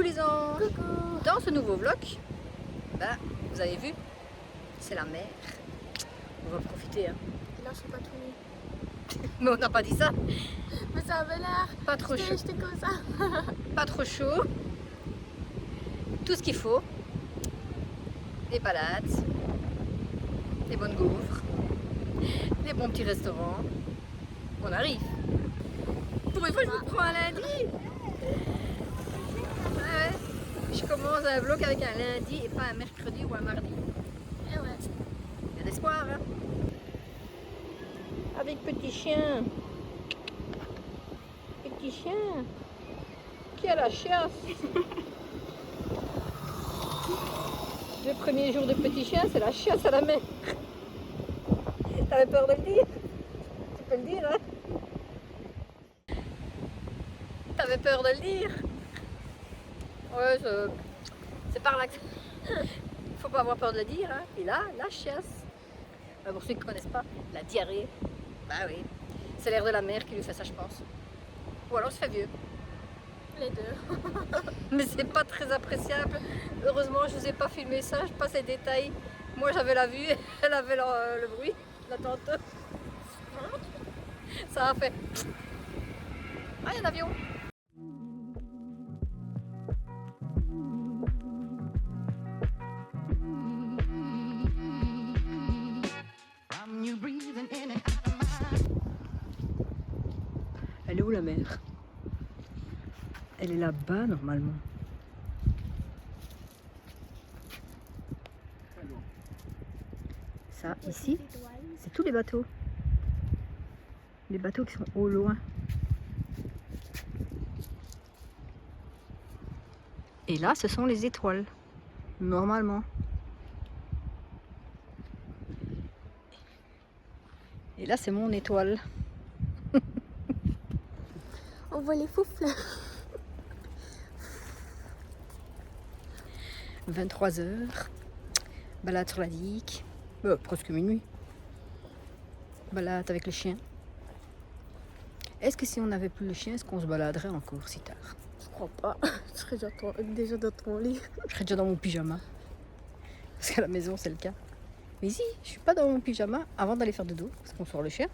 les ans. Coucou. Dans ce nouveau vlog, vous avez vu, c'est la mer. On va profiter. Hein. Là, je suis pas tout nu. Mais on n'a pas dit ça. Mais ça avait l'air. Pas trop chaud. J'étais comme ça. Pas trop chaud. Tout ce qu'il faut. Des balades. Des bonnes gaufres. Des bons petits restaurants. On arrive. Pour une fois, je vous prends un lundi. Ouais. Je commence un vlog avec un lundi et pas un mercredi ou un mardi. Et ouais. Il y a d'espoir. Hein. Avec petit chien. Petit chien. Qui a la chasse. Le premier jour de petit chien, c'est la chasse à la mer. T'avais peur de le dire? Tu peux le dire, hein? T'avais peur de le dire? Ouais, c'est par là que... Faut pas avoir peur de le dire, hein? Et là, la chasse. Pour ceux qui ne connaissent pas, la diarrhée. Bah oui, c'est l'air de la mer qui lui fait ça, je pense. Ou alors il se fait vieux. Les deux. Mais c'est pas très appréciable. Heureusement, je vous ai pas filmé ça, je passe les détails. Moi, j'avais la vue, elle avait le bruit, la tante. Ça a fait. Ah, il y a un avion. Elle est où la mer? Elle est là-bas normalement. Ça, ici, c'est tous les bateaux. Les bateaux qui sont au loin. Et là, ce sont les étoiles. Normalement. Et là, c'est mon étoile. On voit les foufles. 23h. Balade sur la digue. Presque minuit. Balade avec le chien. Est-ce que si on n'avait plus le chien, est-ce qu'on se baladerait encore si tard? Je crois pas. Je serais déjà dans ton lit. Je serais déjà dans mon pyjama. Parce qu'à la maison, c'est le cas. Mais ici, je suis pas dans mon pyjama avant d'aller faire dodo, parce qu'on sort le chien.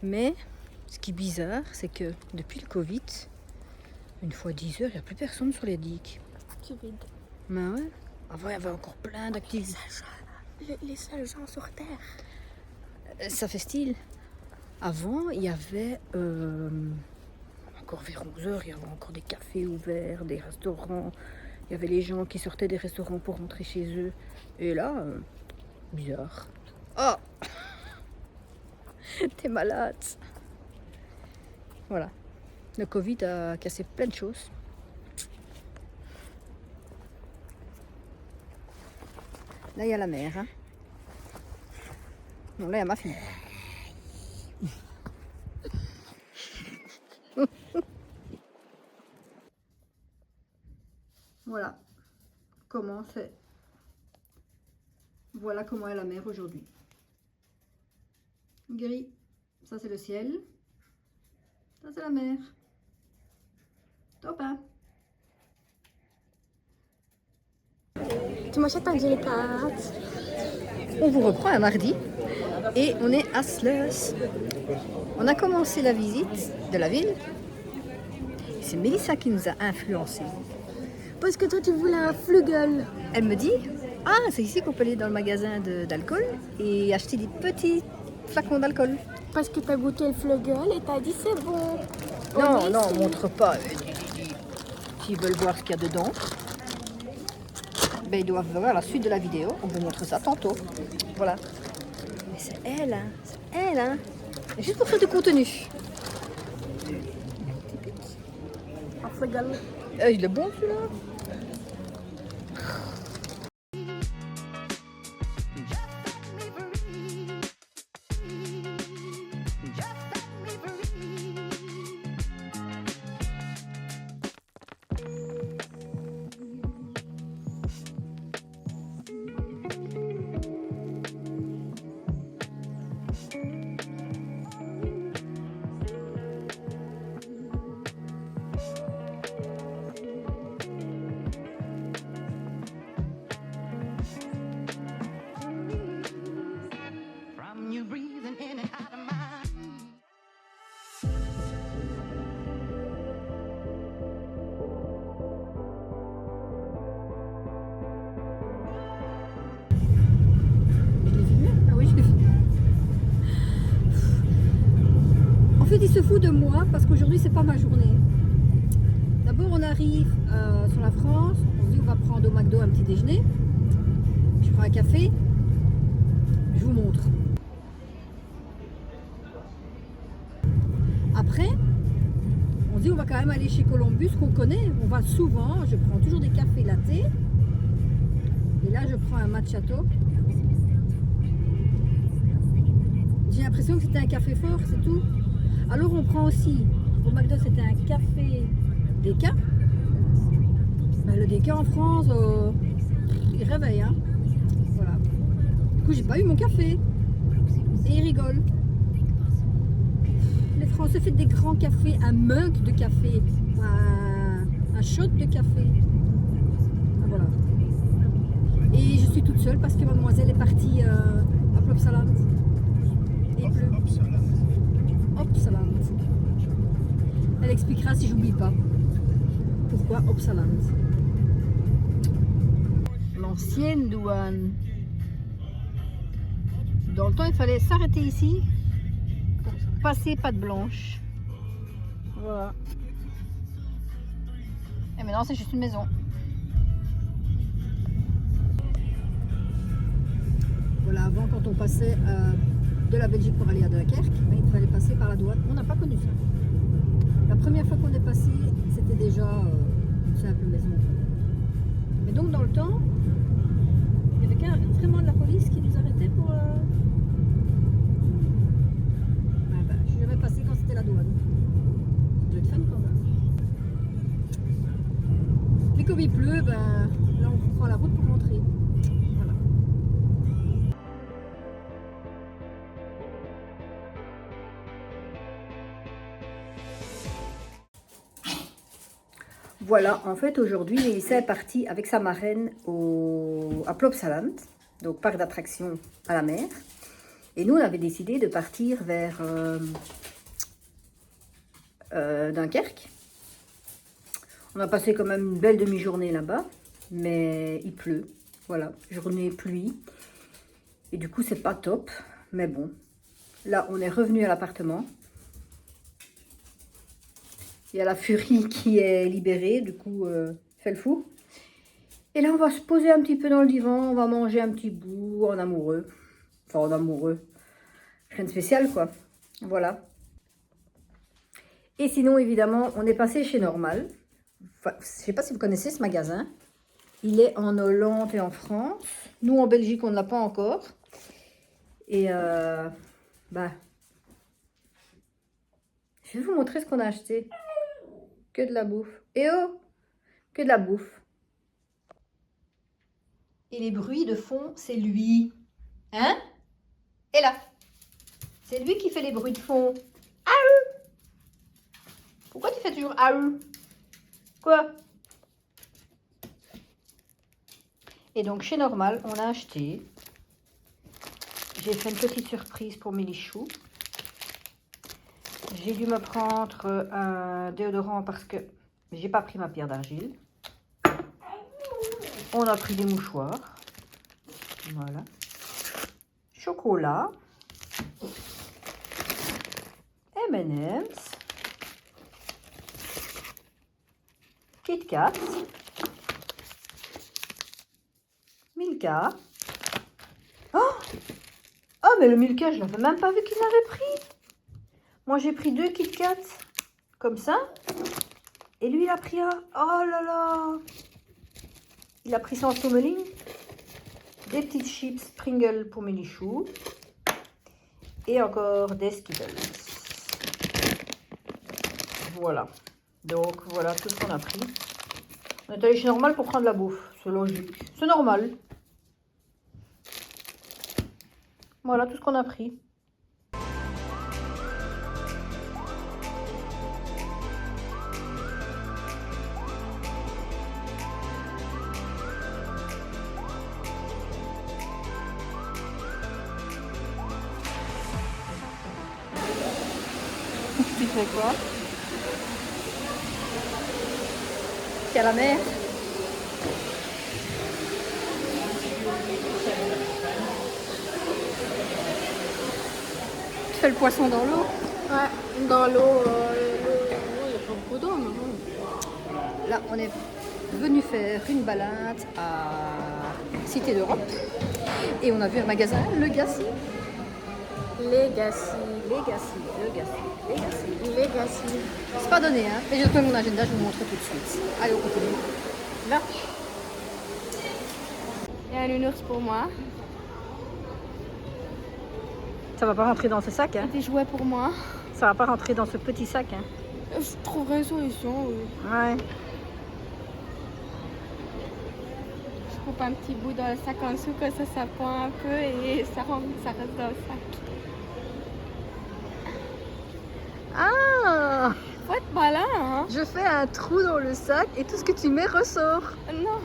Mais ce qui est bizarre, c'est que depuis le Covid, une fois 10h, il n'y a plus personne sur les digues. C'est vide. Mais ouais. Avant, il y avait encore plein d'activités. Les seuls gens sur Terre. Ça fait style. Avant, il y avait encore vers 11h, il y avait encore des cafés ouverts, des restaurants. Il y avait les gens qui sortaient des restaurants pour rentrer chez eux. Et là, bizarre. Oh T'es malade. Voilà. Le Covid a cassé plein de choses. Là, il y a la mer. Hein. Non, là, il y a ma fille. Voilà comment c'est. Voilà comment est la mer aujourd'hui. Gris, ça c'est le ciel. Ça c'est la mer. Top, hein? Tu m'achètes un jelly cart. On vous reprend un mardi et on est à Sluis. On a commencé la visite de la ville. C'est Mélissa qui nous a influencés. Parce que toi, tu voulais un flugel. Elle me dit, ah, c'est ici qu'on peut aller dans le magasin d'alcool et acheter des petits flacons d'alcool. Parce que t'as goûté le flugel et t'as dit c'est bon. Non, non, on montre pas. S'ils veulent voir ce qu'il y a dedans, ben, ils doivent voir la suite de la vidéo. On vous montre ça tantôt. Voilà. Mais c'est elle, hein. C'est elle, hein. Et juste pour faire du contenu. Un flugel. Il est bon celui-là. fait, il se fout de moi parce qu'aujourd'hui, c'est pas ma journée. D'abord, on arrive sur la France. On se dit, on va prendre au McDo un petit déjeuner. Je prends un café. Je vous montre. Après, on se dit, on va quand même aller chez Columbus, qu'on connaît. On va souvent. Je prends toujours des cafés latte. Et là, je prends un macchiato. J'ai l'impression que c'était un café fort, c'est tout. Alors, on prend aussi, au McDo, c'était un café déca. Ben, le déca en France, il réveille. Hein. Voilà. Du coup, j'ai pas eu mon café. Et ils rigolent. Les Français font des grands cafés, un mug de café, un shot de café. Voilà. Et je suis toute seule parce que mademoiselle est partie à Plopsaland. Et il pleut. Uppsaland. Elle expliquera si j'oublie pas. Pourquoi Uppsaland. L'ancienne douane. Dans le temps, il fallait s'arrêter ici pour passer patte blanche. Voilà. Et maintenant, c'est juste une maison. Voilà, avant, quand on passait de la Belgique pour aller à Dunkerque, il fallait passer par la douane. On n'a pas connu ça. La première fois qu'on est passé, c'était déjà une simple maison. Mais donc, dans le temps, il y avait vraiment de la police qui nous arrêtait pour... je suis jamais passé quand c'était la douane. Ça doit être fun quand même. Mais comme il pleut, là on prend la route pour rentrer. Voilà. Voilà, en fait aujourd'hui Mélissa est partie avec sa marraine à Plopsaland, donc parc d'attractions à la mer. Et nous on avait décidé de partir vers Dunkerque. On a passé quand même une belle demi-journée là-bas, mais il pleut. Voilà, journée pluie. Et du coup c'est pas top, mais bon. Là on est revenu à l'appartement. Il y a la furie qui est libérée, du coup, fait le fou. Et là, on va se poser un petit peu dans le divan, on va manger un petit bout en amoureux. Enfin, en amoureux. Rien de spécial, quoi. Voilà. Et sinon, évidemment, on est passé chez Normal. Enfin, je ne sais pas si vous connaissez ce magasin. Il est en Hollande et en France. Nous, en Belgique, on ne l'a pas encore. Et, je vais vous montrer ce qu'on a acheté. Que de la bouffe. Et oh, que de la bouffe. Et les bruits de fond, c'est lui. Hein? Et là. C'est lui qui fait les bruits de fond. Aou! Pourquoi tu fais toujours aou? Quoi? Et donc, chez Normal, on a acheté. J'ai fait une petite surprise pour Mélichou. J'ai dû me prendre un déodorant parce que j'ai pas pris ma pierre d'argile. On a pris des mouchoirs. Voilà. Chocolat. M&M's. Kit Kat. Milka. Oh! Oh, mais le Milka, je l'avais même pas vu qu'il l'avait pris. Moi, j'ai pris 2 Kit Kat, comme ça. Et lui, il a pris un... Oh là là! Il a pris son Sommeling. Des petites chips Pringles pour Mélichou. Et encore des Skittles. Voilà. Donc, voilà tout ce qu'on a pris. On est allé chez Normal pour prendre la bouffe. C'est logique. C'est normal. Voilà tout ce qu'on a pris. Tu fais quoi? Il y a la mer. Tu fais le poisson dans l'eau. Ouais, dans l'eau, il n'y a pas beaucoup d'eau, mais bon. Là, on est venu faire une balade à Cité d'Europe et on a vu un magasin, Legacy. Legacy. Legacy. C'est pas donné, hein, mais j'ai trouvé mon agenda, je vous montre tout de suite. Allez, on continue. Là. Il y a un nounours pour moi. Ça va pas rentrer dans ce sac, hein. Des jouets pour moi. Ça va pas rentrer dans ce petit sac, hein. Je trouverai une solution. Oui. Ouais. Je coupe un petit bout dans le sac en dessous, que ça pend un peu et ça reste dans le sac. Ah, Faut être malin, hein? je fais un trou dans le sac et tout ce que tu mets ressort. Non.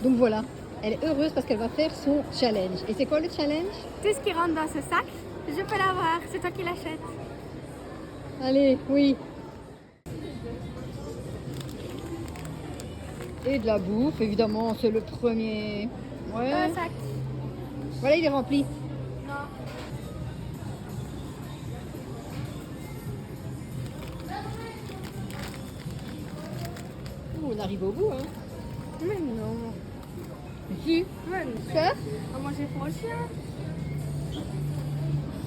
Donc voilà, elle est heureuse parce qu'elle va faire son challenge. Et c'est quoi le challenge? Tout ce qui rentre dans ce sac, je peux l'avoir. C'est toi qui l'achètes. Allez, oui. Et de la bouffe, évidemment, c'est le premier. Ouais. Dans le sac. Voilà, il est rempli. Non. Ouh, on arrive au bout, hein. Mais non. Si. Mais non. Ça? On va manger pour le chien.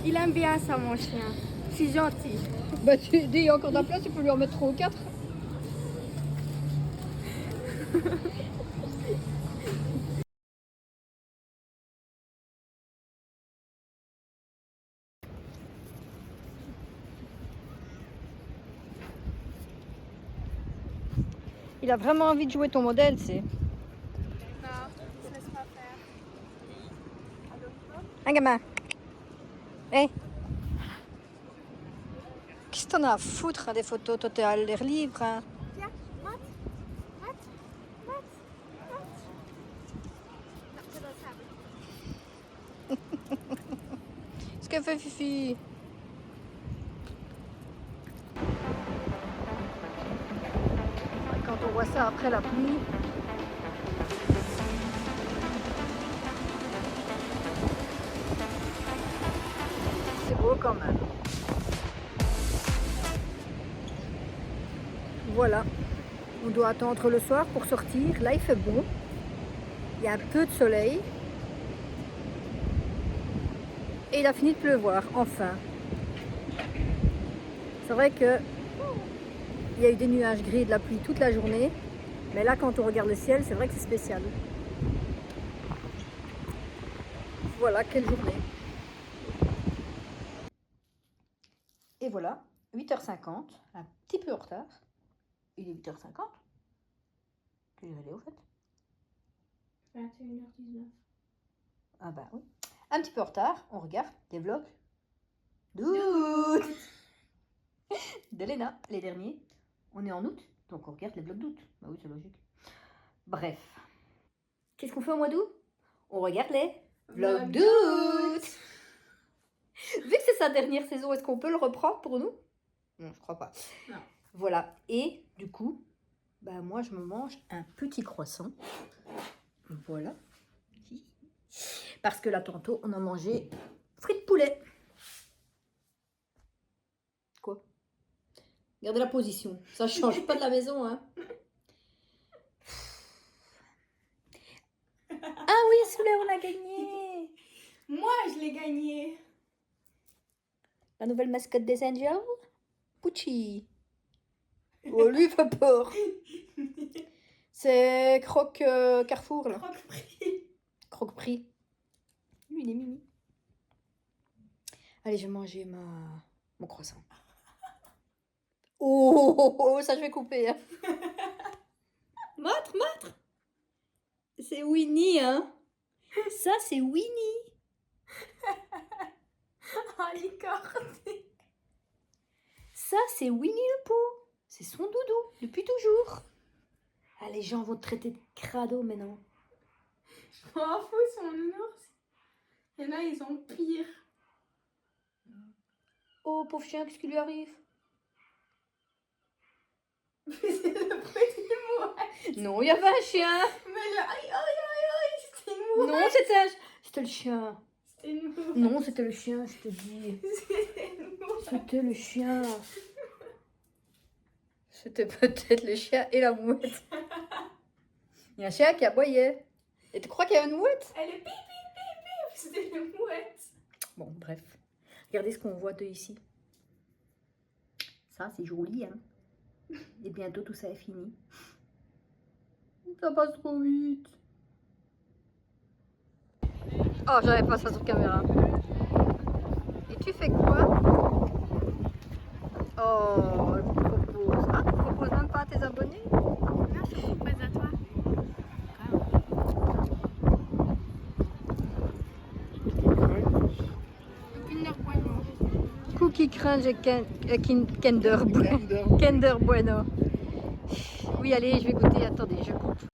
Il aime bien ça, mon chien. Je suis gentille. Bah, tu dis, il y a encore de la place, tu peux lui en mettre 3 ou 4. Il a vraiment envie de jouer ton modèle, c'est. Non, je ne laisse pas faire. Un gamin. Hé. Qu'est-ce que t'en as à foutre, hein, des photos? Toi, t'es à l'air libre, hein. Tiens, mate. Non, c'est dans le sable. Qu'est-ce qu'elle fait, Fifi? Quand on voit ça après la pluie. C'est beau quand même. Voilà. On doit attendre le soir pour sortir. Là, il fait bon. Il y a un peu de soleil. Et il a fini de pleuvoir, enfin. C'est vrai que il y a eu des nuages gris et de la pluie toute la journée. Mais là, quand on regarde le ciel, c'est vrai que c'est spécial. Voilà, quelle journée. Et voilà, 8h50, un petit peu en retard. Il est 8h50. Tu es allé au fait? 21h19. Ah bah oui. Un petit peu en retard, on regarde les vlogs d'août de Léna, les derniers. On est en août, donc on regarde les vlogs d'août. Bah oui, c'est logique. Bref. Qu'est-ce qu'on fait au mois d'août? On regarde les vlogs d'août. Vu que c'est sa dernière saison, est-ce qu'on peut le reprendre pour nous? Non, je crois pas. Non. Voilà. Et du coup, bah moi je me mange un petit croissant. Voilà. Parce que là tantôt on a mangé frites poulet. Quoi? Gardez la position. Ça change pas de la maison, hein. Ah oui, celui-là on a gagné. Moi, je l'ai gagné. La nouvelle mascotte des Angels, Pucci. Oh, lui il fait peur. C'est Croque Carrefour là. Croque-prix. Croque Prix. Lui il est mimi. Allez, je vais manger mon croissant. Oh, ça je vais couper. Hein. Matre. C'est Winnie, hein. Ça c'est Winnie. Oh, licorne. Ça c'est Winnie le Pooh. C'est son doudou depuis toujours. Ah, les gens vont te traiter de crado maintenant. Je m'en fous, c'est mon nounours. Et là, ils ont pire. Oh, pauvre chien, qu'est-ce qui lui arrive? Mais c'est le petit mouette. Non, il y avait un chien. Mais là, aïe, c'était une mouette. Non, c'était le chien. C'est une mouette. Non, c'était le chien, je te dis. C'était le chien. C'était peut-être le chien et la mouette. Il y a un chien qui aboyait. Et tu crois qu'il y a une mouette? Elle est pip, pip, pip, pip. C'était une mouette. Bon, bref. Regardez ce qu'on voit de ici. Ça, c'est joli, hein. Et bientôt, tout ça est fini. Ça passe trop vite. Oh, j'avais pas ça sur caméra. Et tu fais quoi? Oh, elle vous propose. Ah, tu proposes même pas à tes abonnés? Non, je te propose à toi. Kinder Bueno. Cookie Crunch et Kinder Bueno. Kinder Bueno. Oui, allez, je vais goûter. Attendez, je goûte.